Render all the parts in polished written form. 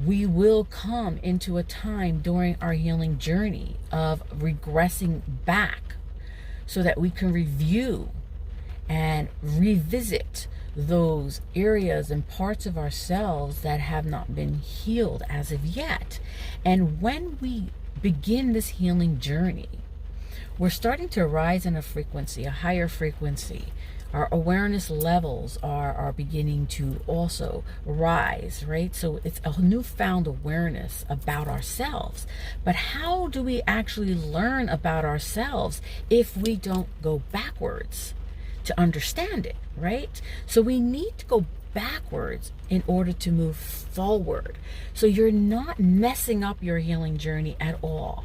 we will come into a time during our healing journey of regressing back so that we can review and revisit those areas and parts of ourselves that have not been healed as of yet. And when we begin this healing journey, we're starting to rise in a frequency, a higher frequency. Our awareness levels are beginning to also rise, right? So it's a newfound awareness about ourselves. But how do we actually learn about ourselves if we don't go backwards to understand it, right? So we need to go backwards in order to move forward. So you're not messing up your healing journey at all.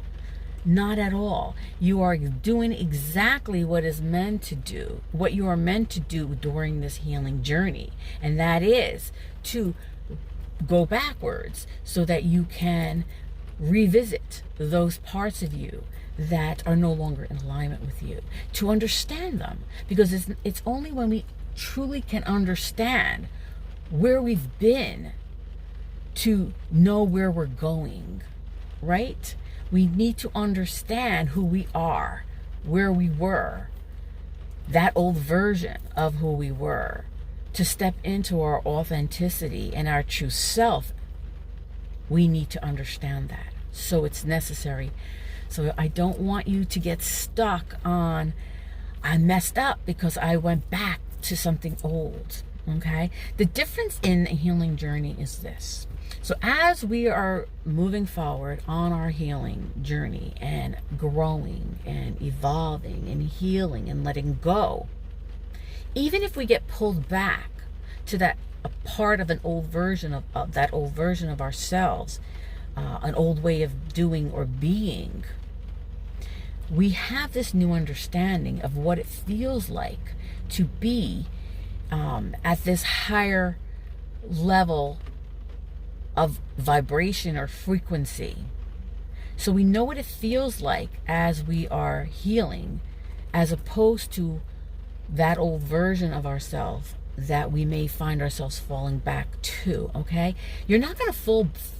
Not at all. You are doing exactly what is meant to do, what you are meant to do during this healing journey. And that is to go backwards so that you can revisit those parts of you that are no longer in alignment with you, to understand them. Because it's only when we truly can understand where we've been to know where we're going, right? We need to understand who we are, where we were, that old version of who we were, to step into our authenticity and our true self. We need to understand that. So it's necessary. So I don't want you to get stuck on, I messed up because I went back to something old. Okay? The difference in a healing journey is this. So as we are moving forward on our healing journey and growing and evolving and healing and letting go, even if we get pulled back to that a part of an old version of that old version of ourselves, an old way of doing or being, we have this new understanding of what it feels like to be at this higher level of vibration or frequency. So we know what it feels like as we are healing, as opposed to that old version of ourselves that we may find ourselves falling back to. Okay, you're not going to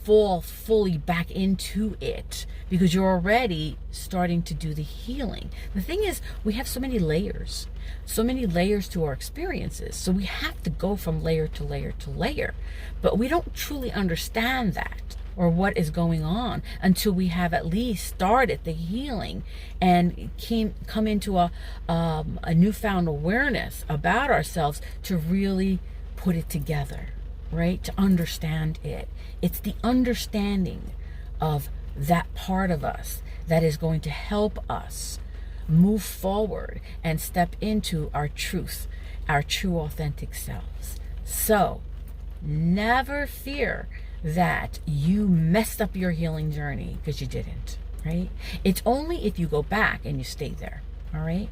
fall fully back into it because you're already starting to do the healing. The thing is, we have so many layers to our experiences, so we have to go from layer to layer to layer, but we don't truly understand that or what is going on until we have at least started the healing and come into a newfound awareness about ourselves to really put it together, right? To understand it. It's the understanding of that part of us that is going to help us move forward and step into our truth, our true authentic selves. So never fear that you messed up your healing journey, because you didn't, right? It's only if you go back and you stay there, all right?